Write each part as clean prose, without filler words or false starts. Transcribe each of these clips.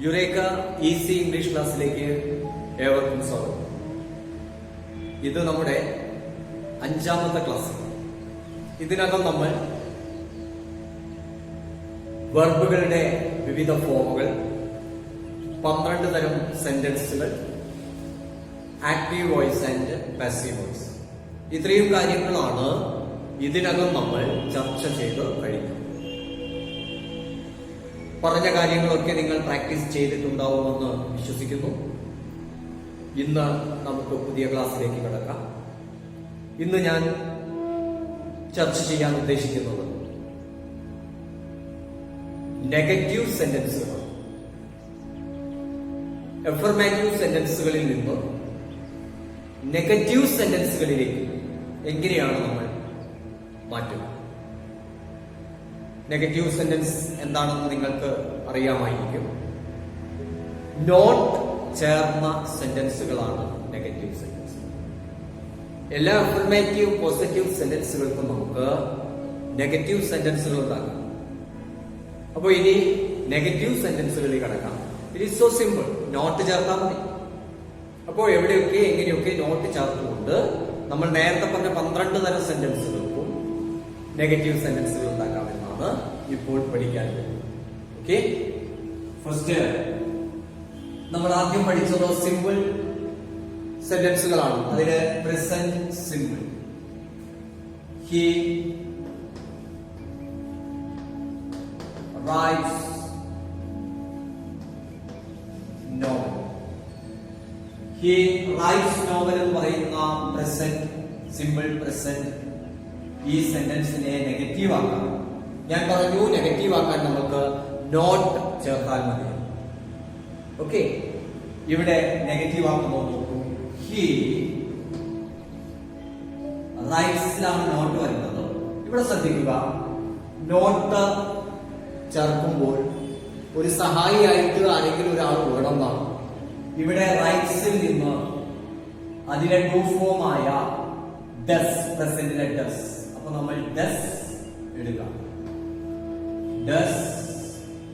Eureka easy English ക്ലാസ്സിലേക്ക് ഏവർക്കും സ്വാഗതം. ഇത് നമ്മുടെ 5ാമത്തെ ക്ലാസ്. ഇതിനകം നമ്മൾ വെർബുകളുടെ വിവിധ ഫോമുകൾ, 12 തരം സെന്റൻസുകൾ, active voice and passive voice, ഇത്രയും കാര്യങ്ങളാണ് ഇതിനകം നമ്മൾ ചർച്ച ചെയ്ത് കഴിഞ്ഞു. പറഞ്ഞ കാര്യങ്ങളൊക്കെ നിങ്ങൾ പ്രാക്ടീസ് ചെയ്തിട്ടുണ്ടാവുമെന്ന് വിശ്വസിക്കുന്നു. ഇന്ന് നമുക്ക് പുതിയ ക്ലാസ്സിലേക്ക് കടക്കാം. ഇന്ന് ഞാൻ ചർച്ച ചെയ്യാൻ ഉദ്ദേശിക്കുന്നത് നെഗറ്റീവ് സെന്റൻസുകൾ. അഫർമാറ്റീവ് സെന്റൻസുകളിൽ നിന്ന് നെഗറ്റീവ് സെന്റൻസുകളിലേക്ക് എങ്ങനെയാണ് നമ്മൾ മാറ്റുക? നെഗറ്റീവ് സെന്റൻസ് എന്താണെന്ന് നിങ്ങൾക്ക് അറിയാമായിരിക്കും. നോട്ട് ചേർന്ന സെന്റൻസുകളാണ് നെഗറ്റീവ് സെന്റൻസ്. എല്ലാ അഫർമേറ്റീവ് പോസിറ്റീവ് സെന്റൻസുകൾക്കും നമുക്ക് നെഗറ്റീവ് സെന്റൻസുകൾ ഉണ്ടാക്കാം. അപ്പോൾ ഇനി നെഗറ്റീവ് സെന്റൻസുകളിൽ കടക്കാം. It is so simple. Not ചേർത്താൽ മതി. അപ്പോൾ എവിടെയൊക്കെ എങ്ങനെയൊക്കെ നോട്ട് ചേർത്തുകൊണ്ട് നമ്മൾ നേരത്തെ പറഞ്ഞ 12 തരം സെന്റൻസുകൾക്കും നെഗറ്റീവ് സെന്റൻസുകൾ ഉണ്ടാക്കാമെന്നാണ് ഇപ്പോൾ പഠിക്കാൻ പോകുന്നത്. ഓക്കെ, ഫസ്റ്റ് നമ്മൾ ആദ്യം പഠിച്ചത് സിമ്പിൾ സെന്റൻസുകളാണ്. അതില് present simple. He writes novel. He writes novel എന്ന് പറയുന്ന പ്രസന്റ് സിമ്പിൾ പ്രസന്റ് ഈ സെന്റൻസിനെ നെഗറ്റീവ് ആക്കാം. ഞാൻ പറഞ്ഞു, നെഗറ്റീവ് ആക്കാൻ നമുക്ക് നോട്ട് ചേർത്താൽ മതി. ഓക്കെ, ഇവിടെ നെഗറ്റീവ് ആക്കുമ്പോൾ നോക്കൂ. ഹി റൈറ്റ്സിലാണ് നോട്ട് വരുന്നത്. ഇവിടെ ശ്രദ്ധിക്കുക, നോട്ട് ചേർക്കുമ്പോൾ ഒരു സഹായിയായിട്ട് ആരെങ്കിലും ഒരാൾ വേണമെന്നാണ്. ഇവിടെ റൈറ്റ്സിൽ നിന്ന് അതിലെ ടു ഫോം ആയ ഡസ്, പ്രസന്റിലെ ഡസ്. അപ്പൊ നമ്മൾ ഡസ് എടുക്കാം. Does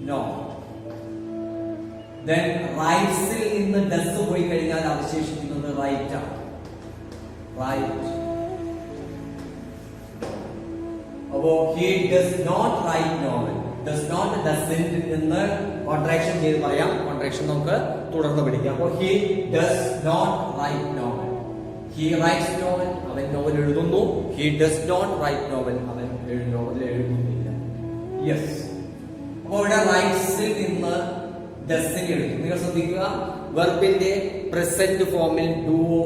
not. ദെൻ റൈറ്റ്സിൽ നിന്ന് ഡസ് പോയി കഴിഞ്ഞാൽ അവശേഷിക്കുന്നത് റൈറ്റ് ആണ്. റൈറ്റ്. അപ്പോ he does not write novel. Does not doesn't എന്ന് കോൺട്രാക്ഷൻ ചെയ്ത് പറയാം. കോൺട്രാക്ഷൻ നമുക്ക് തുടർന്ന് പഠിക്കാം. അപ്പോൾ he does not write novel. He writes novel, അവൻ നോവൽ എഴുതുന്നു. He does not write novel, അവൻ നോവൽ എഴുതുന്നില്ല. യെസ്. അപ്പോൾ ഇവിടെ റൈറ്റ്സിൽ നിന്ന് ഡസിനെ എടുക്കും. നിങ്ങൾ ശ്രദ്ധിക്കുക, വെർബിന്റെ പ്രസന്റ് ഫോമിൽ ഡുവോ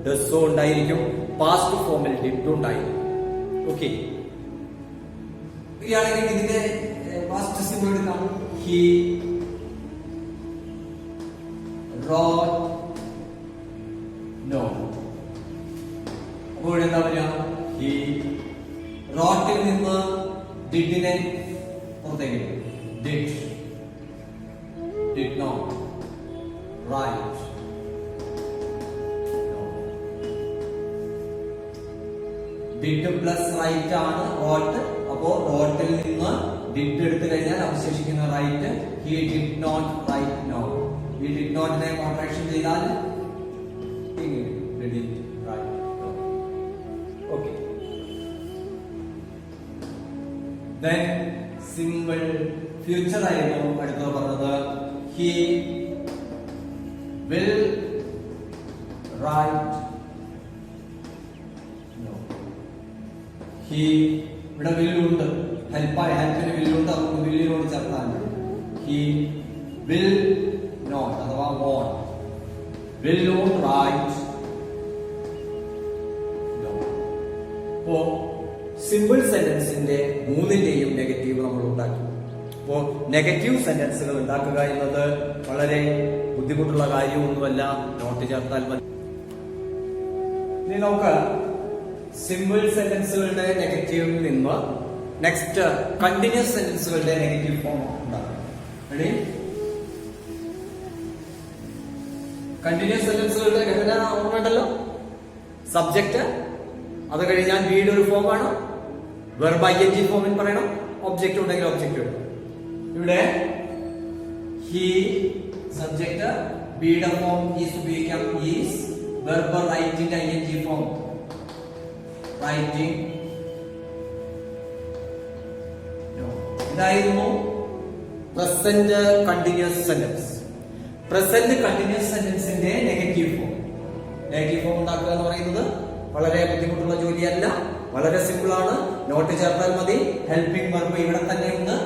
ഡസോ ഉണ്ടായിരിക്കും, പാസ്റ്റ് ഫോമിൽ ഡിഡ് ഉണ്ടായിരിക്കും. ഓക്കെ, ഇയാണെങ്കിൽ ഇതിന്റെ പാസ്റ്റ് സിമ്പിൾ എടുക്കാം. He wrote no. അപ്പോൾ ഇവിടെ എന്താ പറയാ? ഹി റോട്ടിൽ നിന്ന് ഡിഡിനെ പുറത്തേക്ക്. Did, did not write. Did plus write ആണ് റോട്ട്. അപ്പോ റോട്ടിൽ നിന്ന് ഡിഡ് എടുത്തു കഴിഞ്ഞാൽ അവശേഷിക്കുന്ന write. He did not write no. ഈ ഡിഡ് നോട്ടിനെ കോൺട്രാക്ഷൻ ചെയ്താൽ ഓക്കെ. ദെൻ സിമ്പിൾ ഫ്യൂച്ചർ ആയിരുന്നു അടുത്തത് പറഞ്ഞത്. He will write no. He ഇവിടെ വില്ലുണ്ട്, ഹെൽപ്പിന് വില്ലുണ്ട്, നമുക്ക് വില്ലിനോട് ചേർത്താൽ ഹി വിൽ നോട്ട് അഥവാ won't. Will not write no. അപ്പോ സിമ്പിൾ സെന്റൻസിന്റെ 3ന്റെയും നെഗറ്റീവ് നമ്മൾ ഉണ്ടാക്കി. അപ്പോ നെഗറ്റീവ് സെന്റൻസുകൾ ഉണ്ടാക്കുക എന്നത് വളരെ ബുദ്ധിമുട്ടുള്ള കാര്യമൊന്നുമല്ല. നോട്ട് ചേർത്താൽ മതി. ഇനി നമുക്ക് സിമ്പിൾ സെന്റൻസുകളുടെ നെഗറ്റീവിൽ നിന്ന് നെക്സ്റ്റ് കണ്ടിന്യൂസ് സെന്റൻസുകളുടെ നെഗറ്റീവ് ഫോം ഉണ്ടാകും. റെഡി? കണ്ടിന്യൂസ് സെന്റൻസുകളുടെ ഘടന ഓർമ്മയുണ്ടല്ലോ. സബ്ജക്ട്, അത് കഴിഞ്ഞാൽ വീട് ഒരു ഫോം ആണ്. വെർബ് ing ഫോമിൽ പറയണം. ഒബ്ജക്റ്റ് ഉണ്ടെങ്കിൽ ഒബ്ജക്റ്റ് എടുക്കണം. ഇവിടെ he subject be യുടെ form is ഉപയോഗിക്കാം is verb writing ing form writing no ഇതായിരുന്നു present continuous sentence. present continuous sentenceന്റെ നെഗറ്റീവ് ഫോം ഉണ്ടാക്കുക എന്ന് പറയുന്നത് വളരെ ബുദ്ധിമുട്ടുള്ള ജോലിയല്ല, വളരെ സിമ്പിൾ ആണ്. നോട്ട് ചേർത്താൽ മതി. ഹെൽപ്പിംഗ് വെർബ് ഇവിടെ തന്നെ ഒന്ന്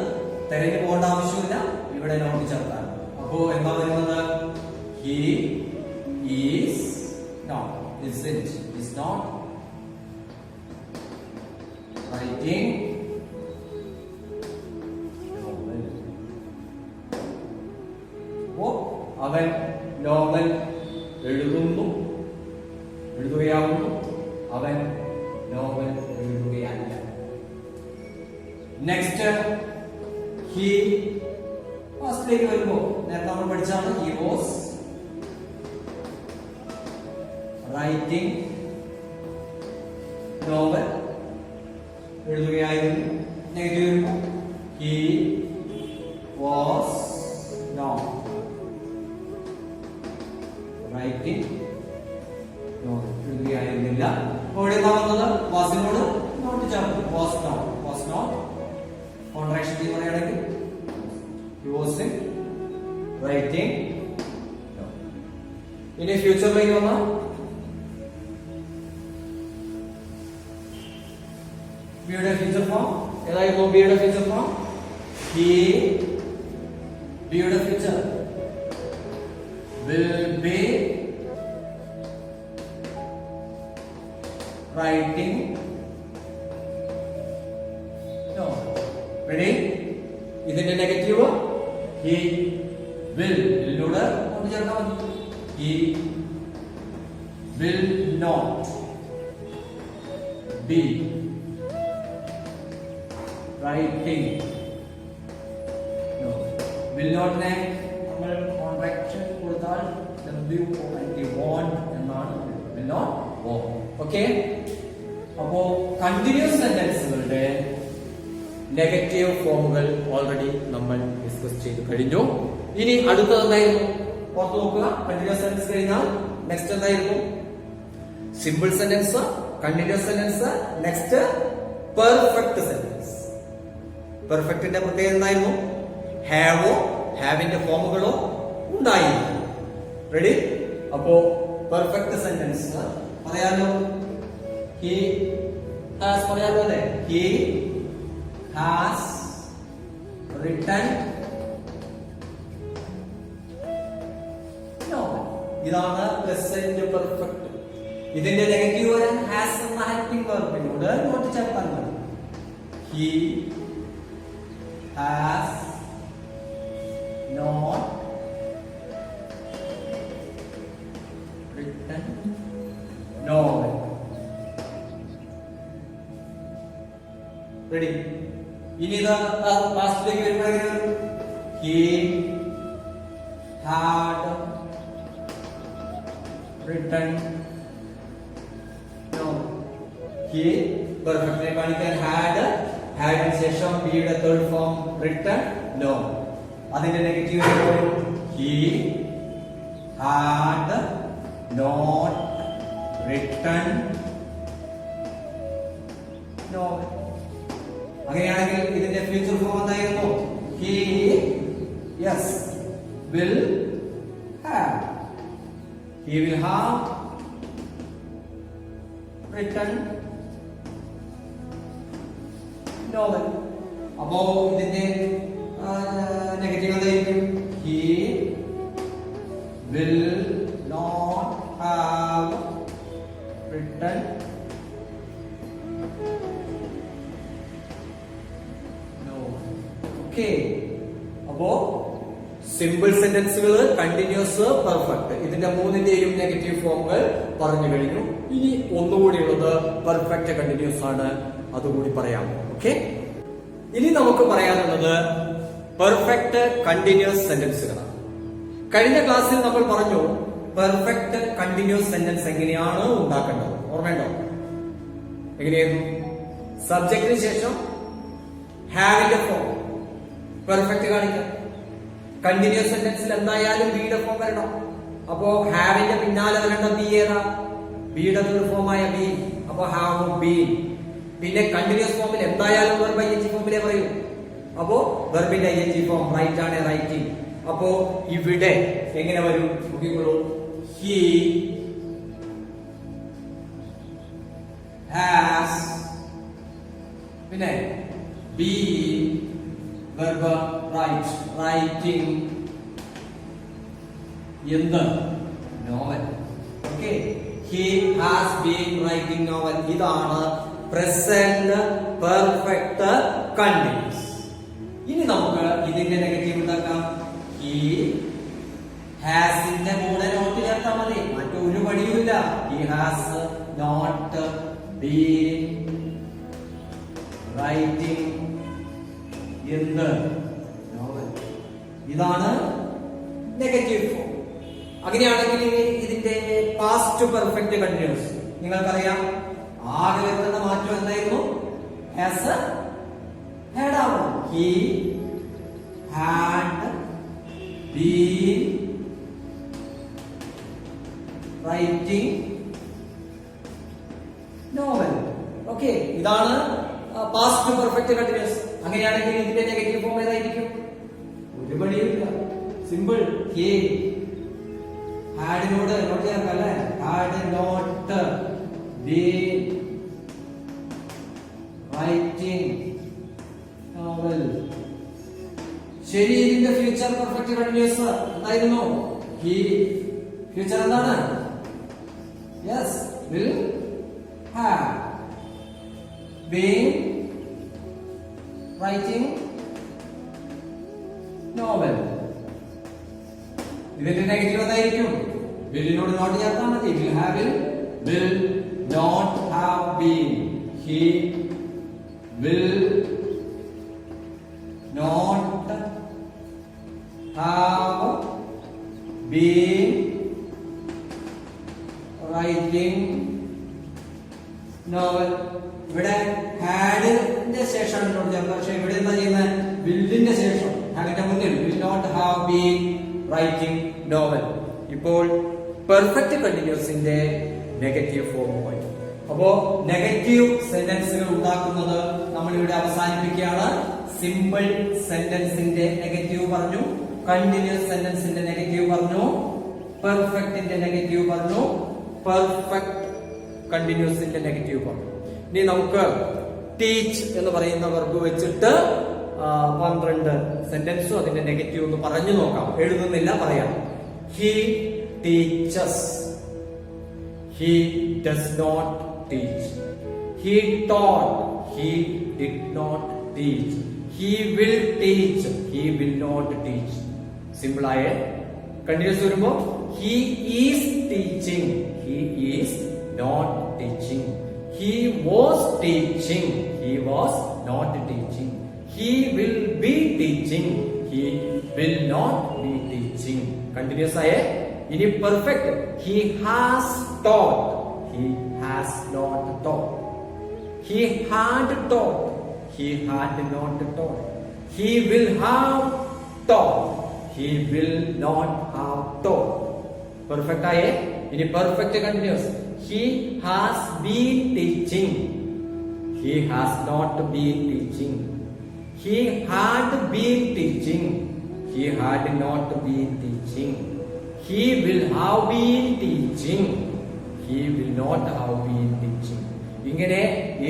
തിരഞ്ഞു പോകേണ്ട ആവശ്യമില്ല, ഇവിടെ നോട്ട് ചേർത്താൽ. അപ്പോ എന്താ വരുന്നത്? he is not, isn't, is not writing അവൻ നോവൽ എഴുതുകയാവുന്നു, അവൻ നോവൽ എഴുതുകയല്ല. നെക്സ്റ്റ് ഹി ഫസ്റ്റിലേക്ക് വരുമ്പോ നേരത്തെ നമ്മൾ പഠിച്ചാണ് ഹി വാസ് റൈറ്റിംഗ് നോവൽ എഴുതുകയായിരുന്നു. നെഗറ്റീവ് വരുമ്പോ he was not writing novel എഴുതുകയായിരുന്നില്ല. അപ്പോൾ ഇവിടെ വന്നത് വാസിനോട് നോട്ട് ചേർത്ത് വാസ് നോട്ട് കോൺട്രാക്ഷൻ ചെയ്ത് പറയുകയാണെങ്കിൽ he wasn't writing. ഇനി ഫ്യൂച്ചറിലേക്ക് വന്ന ബിയുടെ ഫ്യൂച്ചർ ഫോം ഏതായിരുന്നു? ബിയുടെ ഫ്യൂച്ചർ ഫോം he, ബിയുടെ future will be writing no. Ready? ഇതിന്റെ നെഗറ്റീവ് he will ിലൂടെ കൊണ്ട് ചേർക്കാൻ മതി. he will not be writing no. will not നെ നമ്മൾ കോൺട്രാക്ട് കൊടുത്താൽ won't എന്നാണ്. will not won't. ഓക്കെ, അപ്പോ കണ്ടിന്യൂസ് സെന്റൻസുകളുടെ നെഗറ്റീവ് ഫോമുകൾ ഓൾറെഡി നമ്മൾ ഡിസ്കസ് ചെയ്ത് കഴിഞ്ഞു. ഇനി അടുത്തത് എന്തായിരുന്നു? ഓർത്ത് നോക്കുക. കണ്ടിന്യൂസ് സെന്റൻസ് കഴിഞ്ഞാൽ നെക്സ്റ്റ് എന്തായിരുന്നു? Simple sentence, continuous sentence, next perfect sentence. പെർഫെക്റ്റിന്റെ പ്രത്യേകത എന്തായിരുന്നു? ഹാവോ ഹാവിന്റെ ഫോമുകളോ ഉണ്ടായിരുന്നു. റെഡി? അപ്പോ പെർഫെക്റ്റ് സെന്റൻസ് പറയാലോ. he has പറയാലോ അല്ലേ? he has written no. ഇതാണ് പ്രസന്റ് പെർഫെക്റ്റ്. ഇതിന്റെ നെഗറ്റീവ് വരാൻ ഹാസ് എന്ന ഹെൽപ്പിംഗ് വെർബിനോട് നോട്ട് ചേർത്താൽ മതി. he has not written novel. Ready? ഇനി ഇത് പാസ്റ്റിലേക്ക് വരുമ്പോഴേക്കും he had written novel. he perfectly കാണിക്കാൻ ഹാഡ് ന് ശേഷം ബിയുടെ തേർഡ് ഫോം written no. അതിന്റെ negative he had not written novel. അങ്ങനെയാണെങ്കിൽ ഇതിന്റെ ഫ്യൂച്ചർ ഫോം എന്തായിരുന്നു? he yes will have. he will have written novel. അപ്പോ ഇതിന്റെ നെഗറ്റീവ് എന്തായിരിക്കും? he will not have written okay. അപ്പോ സിമ്പിൾ സെന്റൻസുകൾ, കണ്ടിന്യൂസ്, പെർഫെക്റ്റ്, ഇതിന്റെ മൂന്നിന്റെയും negative ഫോമുകൾ പറഞ്ഞു കഴിഞ്ഞു. ഇനി ഒന്നുകൂടി ഉള്ളത് പെർഫെക്റ്റ് കണ്ടിന്യൂസ് ആണ്, അതുകൂടി പറയാം. ഓക്കെ, ഇനി നമുക്ക് പറയാനുള്ളത് പെർഫെക്റ്റ് കണ്ടിന്യൂസ് സെന്റൻസുകളാണ്. കഴിഞ്ഞ ക്ലാസ്സിൽ നമ്മൾ പറഞ്ഞു പെർഫെക്റ്റ് കണ്ടിന്യൂസ് സെന്റൻസ് എങ്ങനെയാണ് ഉണ്ടാക്കേണ്ടത്. ഓർമ്മയുണ്ടോ? എങ്ങനെയായിരുന്നു? സബ്ജക്റ്റിന് ശേഷം ഹാവിന്റെ ഫോം പെർഫെക്റ്റ് കാണിക്കാം. കണ്ടിന്യൂസ് സെന്റൻസിൽ എന്തായാലും ബിയുടെ ഫോം വരണം. അപ്പോ ഹാവിന്റെ പിന്നാലെ വരേണ്ട ബി ഏതാ? ബിയുടെ ഫോമായ ബി. അപ്പൊ ഹാവ് ബീൻ. പിന്നെ കണ്ടിന്യൂസ് ഫോമിൽ എന്തായാലും വെർബ് ing ഫോമിലേ പറയൂ. അപ്പോ വെർബിന്റെ ing ഫോം റൈറ്റ് ആണ്, റൈറ്റിംഗ്. അപ്പോ ഇവിടെ എങ്ങനെ വരും നോക്കിക്കോളൂ. ഹി ഹാസ്, പിന്നെ ബീൻ വെർബ് റൈറ്റ്, റൈറ്റിംഗ് എന്ത് novel. Okay, he has been writing novel. ഇതാണ് പ്രസന്റ് പെർഫെക്റ്റ് കണ്ടിന്യൂസ്. ഇനി നമുക്ക് ഇതിന്റെ നെഗറ്റീവ് ഉണ്ടാക്കാം. he has ന്റെ കൂടെ നോട്ട് ചേർത്താൽ മതി, മറ്റൊരു പണിയുമില്ല. he has not been writing എന്ത് നോവൽ. ഇതാണ് നെഗറ്റീവ് ഫോം. അങ്ങനെയാണെങ്കിൽ ഇതിന്റെ പാസ്റ്റ് പെർഫെക്റ്റ് കണ്ടിന്യൂസ് നിങ്ങൾക്കറിയാം. ആകെ വരുന്ന മാറ്റം എന്തായിരുന്നു? ഹാസ് ഹാഡ് ആവണം. He had been writing novel. Okay, ഇതാണ് പാസ്റ്റ് പെർഫെക്റ്റ് കണ്ടിന്യൂസ്. അങ്ങനെയാണെങ്കിൽ ഇതിന്റെ നെഗറ്റീവ് ഫോം ഏതായിരിക്കും? ഒരു പണിയില്ല, സിമ്പിൾ. ഹി ഹാഡിനോട് നോട്ട് ചേർക്കല്ലേ, had not been writing novel. ശരി, ഇതിന്റെ ഫ്യൂച്ചർ പെർഫെക്റ്റ് കണ്ടിന്യൂസ് എന്തായിരുന്നു? ഹി ഫ്യൂച്ചർ എന്താണ്? Yes, will have been writing novel. ഇതിന്റെ നെഗറ്റീവ് എന്തായിരിക്കും? വില്ലിനോട് നോട്ട് ചേർത്താൽ മതി. Will have will not have been. He will not have been writing novel. ഇവിടെ ഹാഡിന്റെ ശേഷമാണ് നോട്ട് ചേർത്തത്. പക്ഷെ ഇവിടെ എന്താ ചെയ്യുന്നത്? വില്ലിന്റെ ശേഷം, ഹാഡിന്റെ മുന്നിൽ will not have been writing novel. ഇപ്പോൾ പെർഫെക്റ്റ് കണ്ടിന്യൂസിന്റെ നെഗറ്റീവ് ഫോം പോയി. അപ്പോ നെഗറ്റീവ് സെന്റൻസുകൾ ഉണ്ടാക്കുന്നത് നമ്മൾ ഇവിടെ അവസാനിപ്പിക്കുകയാണ്. സിമ്പിൾ സെന്റൻസിന്റെ നെഗറ്റീവ് പറഞ്ഞു, കണ്ടിന്യൂസ് സെന്റൻസിന്റെ നെഗറ്റീവ് പറഞ്ഞു, പെർഫെക്റ്റിന്റെ നെഗറ്റീവ് പറഞ്ഞു, പെർഫെക്റ്റ് കണ്ടിന്യൂസിന്റെ നെഗറ്റീവ് പറഞ്ഞു. ഇനി നമുക്ക് ടീച്ച് എന്ന് പറയുന്ന വെർബ് വെച്ചിട്ട് 12 സെന്റൻസും അതിന്റെ നെഗറ്റീവ് ഒന്ന് പറഞ്ഞു നോക്കാം. എഴുതുന്നില്ല, പറയാം. He teaches. He does not teach. He taught. He did not teach. He will teach. He will not teach. Simple ആയ കണ്ടിന്യൂസ് വരുമ്പോ he is teaching. He is not teaching. He was teaching. He was not teaching. He will be teaching. He will not be teaching. Continuous ആയേ. ഇനി perfect. He has taught. He has not taught. He had taught. He had not taught. He will have taught. He will not have taught. Perfect ആയേ. ഇനി perfect continuous. He has been teaching. He has not been teaching. He had been teaching. He had not been teaching. He will have been teaching. He will not have been teaching. ഇങ്ങനെ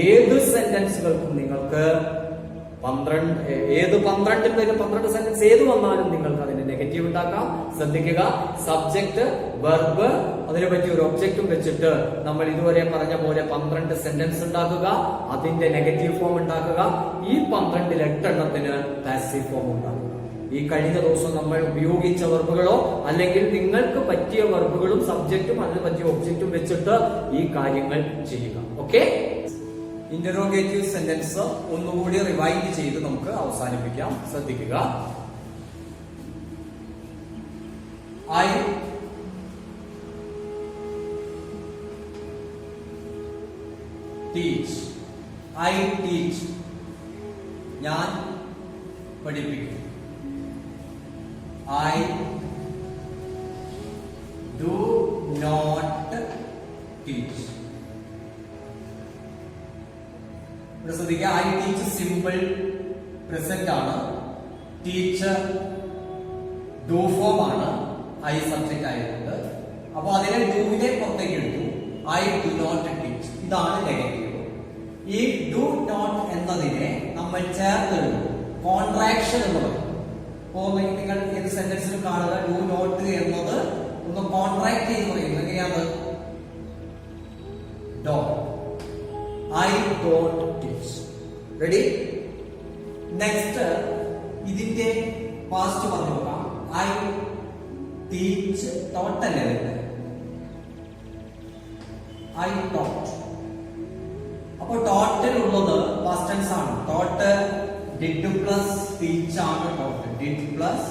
ഏത് സെന്റൻസുകൾക്കും നിങ്ങൾക്ക് 12 വരെ 12 sentence ഏത് വന്നാലും നിങ്ങൾക്ക് അതിന്റെ negative ഉണ്ടാക്കാം. ശ്രദ്ധിക്കുക, സബ്ജക്ട്, വെർബ്, അതിനെ പറ്റി ഒരു ഒബ്ജക്റ്റും വെച്ചിട്ട് നമ്മൾ ഇതുവരെ പറഞ്ഞ പോലെ 12 സെന്റൻസ് ഉണ്ടാക്കുക, അതിന്റെ നെഗറ്റീവ് ഫോം ഉണ്ടാക്കുക. ഈ 12-ൽ 8 എണ്ണത്തിന് പാസീവ് ഫോം ഉണ്ടാക്കുക. ഈ കഴിഞ്ഞ ദിവസം നമ്മൾ ഉപയോഗിച്ച വെർബുകളോ അല്ലെങ്കിൽ നിങ്ങൾക്ക് പറ്റിയ വെർബുകളും സബ്ജക്റ്റും അതിന് പറ്റിയ ഒബ്ജക്റ്റും വെച്ചിട്ട് ഈ കാര്യങ്ങൾ ചെയ്യുക. ഓക്കെ, ഇന്ററോഗേറ്റീവ് സെന്റൻസ് ഒന്നുകൂടി റിവൈൻഡ് ചെയ്ത് നമുക്ക് അവസാനിപ്പിക്കാം. ശ്രദ്ധിക്കുക. I teach. I teach. ഞാൻ പഠിപ്പിക്കും. I do not teach. ഇവിടെ ശ്രദ്ധിക്കുക, ഐ ടീച്ച് സിമ്പിൾ പ്രസന്റ് ആണ്, ടീച്ചർ ഡു ഫോം ആണ്, ഐ സബ്ജക്റ്റ് ആയതുകൊണ്ട്. അപ്പൊ അതിനെ ഡൂവിനെ പുറത്തേക്ക് എടുത്തു, ഐ ഡു നോട്ട് ടീച്ച്. ഇതാണ് നെഗറ്റീവ്. ഈ ഡു നോട്ട് എന്നതിനെ നമ്മൾ ചേർത്തെടുക്കും, കോൺട്രാക്ഷൻ എന്ന് പറയും. അപ്പോ നിങ്ങൾ ഏത് സെന്റൻസിലും കാണുക, ഡു നോട്ട് എന്നത് ഒന്ന് കോൺട്രാക്ട് ചെയ്ത് പറയും. എങ്ങനെയാണ്? Don't. I don't teach. Ready? Next, ഇതിന്റെ പാസ്റ്റ് പറഞ്ഞു നോക്കാം. I teach taught അല്ലേ വരുന്നത്? I taught. അപ്പോൾ ടോട്ടൽ ഉള്ളത് പാസ്റ്റ് ടെൻസ് ആണ്. ടോട്ട് did പ്ലസ് teach ആണ് ടോട്ട്. did പ്ലസ്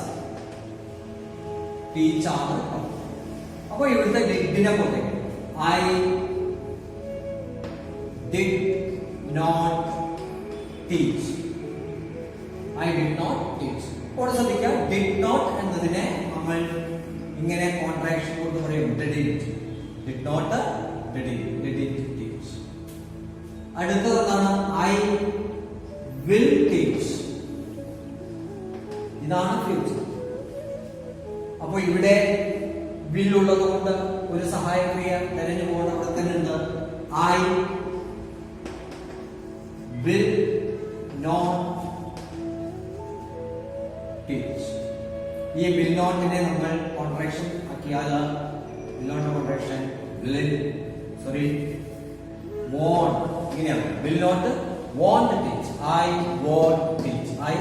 teach ആണ് ടോട്ട്. അപ്പോൾ ഇവിടുത്തെ ഡിഡിനെ പോലെ I did not teach. I did not teach. അപ്പോൾ ശ്രദ്ധിക്കുക, did not എന്നതിനെ നമ്മൾ ഇങ്ങനെ കോൺട്രാക്ഷൻ കൊണ്ട് പറയും didn't. did not, didn't teach. അടുത്തത് എന്താണ്? I will teach. ഇതാണ് ഫ്യൂച്ചർ. അപ്പോൾ ഇവിടെ will ഉള്ളത് കൊണ്ട് ഒരു സഹായക്രിയ തെരഞ്ഞു പോകേണ്ട അവിടെ തന്നെ ഉണ്ട്. I will not teach. ഈ will notനെ നമ്മൾ കോൺട്രാക്ഷൻ ആക്കിയാൽ will not കോൺട്രാക്ഷൻ won't ഇങ്ങനെയാണ്. will not won't teach. I won't teach. I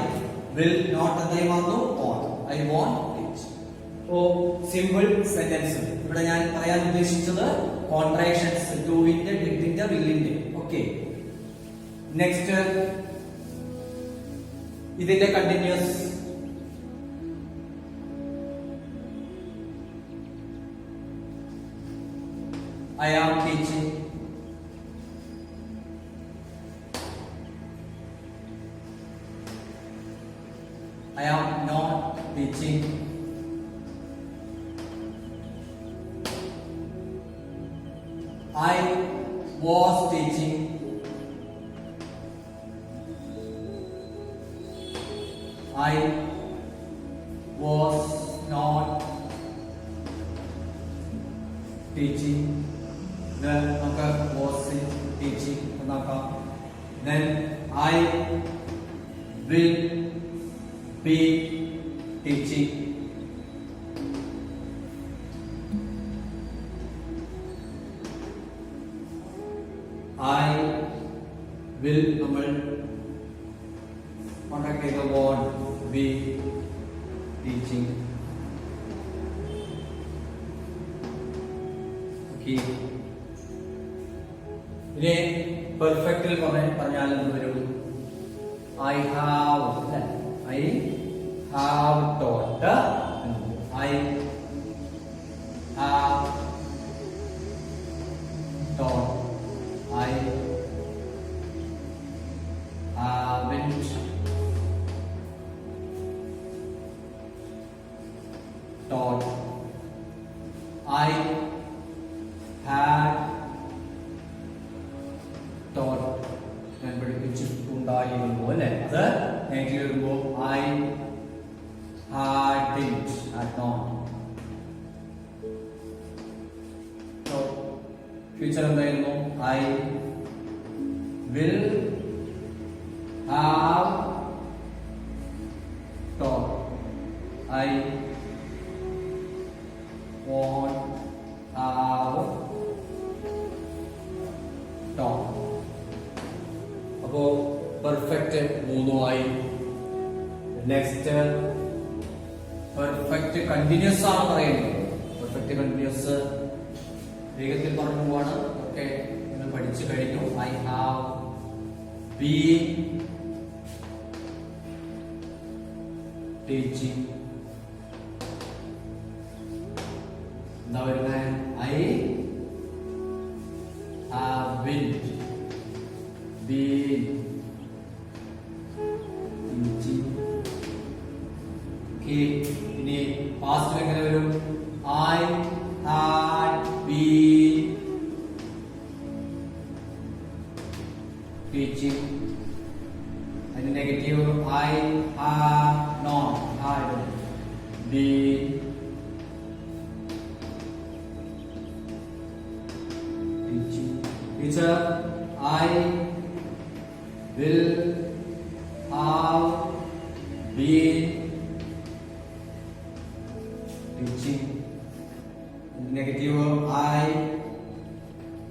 will not എന്നേ വന്നു won't. I won't teach. ഓ സിമ്പിൾ സെന്റൻസ്. ഇവിടെ ഞാൻ പറയാൻ ഉദ്ദേശിച്ചത് കോൺട്രാക്ഷൻസ് ഡൂവിന്റെ, ഡിഡിന്റെ, വില്ലിന്റെ. ഓക്കെ, നെക്സ്റ്റ് ഇതിന്റെ continuous. I am teaching. I am not teaching. I was teaching. I was not teaching. Then was teaching. Then I will be teaching. I will contact the word be teaching. Okay. ഇനി പെർഫെക്റ്റിൽ പറഞ്ഞാൽ എന്ത് വരും? I have taught. I have taught. I haven't taught. I had taught. ഞാൻ പഠിപ്പിച്ചിട്ടുണ്ടായി വരുമ്പോ അല്ലെ, അത് negative വരുമ്പോ I hadn't, had not. So future എന്തായിരുന്നു? I will have taught. I won't have taught. അപ്പോ പെർഫെക്റ്റ് മൂന്നുമായി. നെക്സ്റ്റ് പെർഫെക്റ്റ് കണ്ടിന്യൂസ് ആണ് പറയുന്നത്. Perfect continuous വേഗത്തിൽ പറഞ്ഞു പോവാണ്. ഓക്കെ, നിങ്ങൾ പഠിച്ചു കഴിഞ്ഞു. I have been teaching. എന്താ വരുന്നത്? I haven't been teaching. ഇനി പാസ്റ്റിൽ എങ്ങനെ വരും? I had been teaching. അതിന് negative I have not had been teaching. Future I will have been teaching. Negative I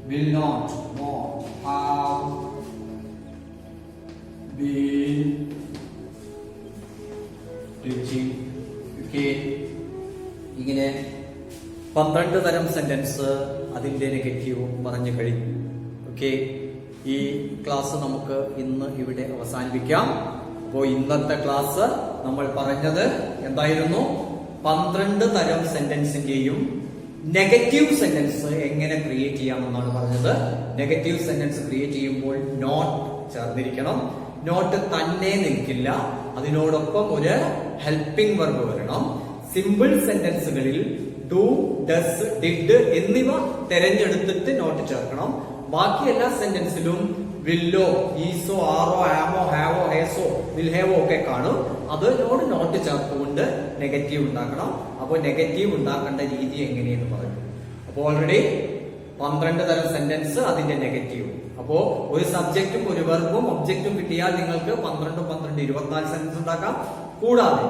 will not have been teaching. Okay. ഇങ്ങനെ 12 തരം sentence അതിന്റെ നെഗറ്റീവും പറഞ്ഞു കഴിഞ്ഞു. ഓക്കെ, ഈ ക്ലാസ് നമുക്ക് ഇന്ന് ഇവിടെ അവസാനിപ്പിക്കാം. അപ്പോൾ ഇന്നത്തെ ക്ലാസ് നമ്മൾ പറഞ്ഞത് എന്തായിരുന്നു? 12 തരം സെന്റൻസിന്റെയും നെഗറ്റീവ് സെന്റൻസ് എങ്ങനെ ക്രിയേറ്റ് ചെയ്യാമെന്നാണ് പറഞ്ഞത്. നെഗറ്റീവ് സെന്റൻസ് ക്രിയേറ്റ് ചെയ്യുമ്പോൾ നോട്ട് ചേർന്നിരിക്കണം. നോട്ട് തന്നെ നിൽക്കില്ല, അതിനോടൊപ്പം ഒരു ഹെൽപ്പിംഗ് വെർബ് വരണം. സിമ്പിൾ സെന്റൻസുകളിൽ ഡു, ഡസ്, ഡിഡ് എന്നിവ തെരഞ്ഞെടുത്തിട്ട് നോട്ട് ചേർക്കണം. ബാക്കി എല്ലാ സെന്റൻസിലും വില്ലോ, ഈസോ, ആറോ, ആമോ, ഹാവോ, ഹേസോ, വിൽ ഹേവോ ഒക്കെ കാണും. അതിനോട് നോട്ട് ചേർത്തുകൊണ്ട് നെഗറ്റീവ് ഉണ്ടാക്കണം. അപ്പോൾ നെഗറ്റീവ് ഉണ്ടാക്കേണ്ട രീതി എങ്ങനെയെന്ന് പറഞ്ഞു. അപ്പോൾ ഓൾറെഡി 12 തരം സെന്റൻസ്, അതിന്റെ നെഗറ്റീവ്. അപ്പോ ഒരു സബ്ജക്റ്റും ഒരു വെർബും ഒബ്ജക്റ്റും കിട്ടിയാൽ നിങ്ങൾക്ക് 12 24 സെന്റൻസ് ഉണ്ടാക്കാം. കൂടാതെ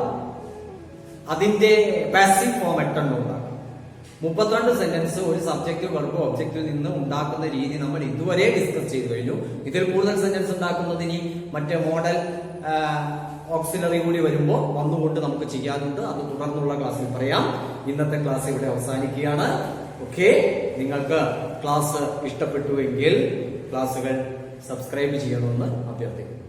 അതിന്റെ പാസീവ് ഫോം 8 ഉണ്ടാക്കാം. 32 സെന്റൻസ് ഒരു സബ്ജക്റ്റ് വെർബ് ഒബ്ജക്റ്റിൽ നിന്ന് ഉണ്ടാക്കുന്ന രീതി നമ്മൾ ഇതുവരെ ഡിസ്കസ് ചെയ്തു കഴിഞ്ഞു. ഇതിൽ കൂടുതൽ സെന്റൻസ് ഉണ്ടാക്കുന്നതിന് മറ്റേ മോഡൽ ഓക്സിലറി കൂടി വരുമ്പോൾ വന്നുകൊണ്ട് നമുക്ക് ചെയ്യാനുണ്ട്. അത് തുടർന്നുള്ള ക്ലാസ്സിൽ പറയാം. ഇന്നത്തെ ക്ലാസ് ഇവിടെ അവസാനിക്കുകയാണ്. ഓക്കെ, നിങ്ങൾക്ക് ക്ലാസ് ഇഷ്ടപ്പെട്ടുവെങ്കിൽ ക്ലാസ്സുകൾ സബ്സ്ക്രൈബ് ചെയ്യണമെന്ന് അഭ്യർത്ഥിക്കുന്നു.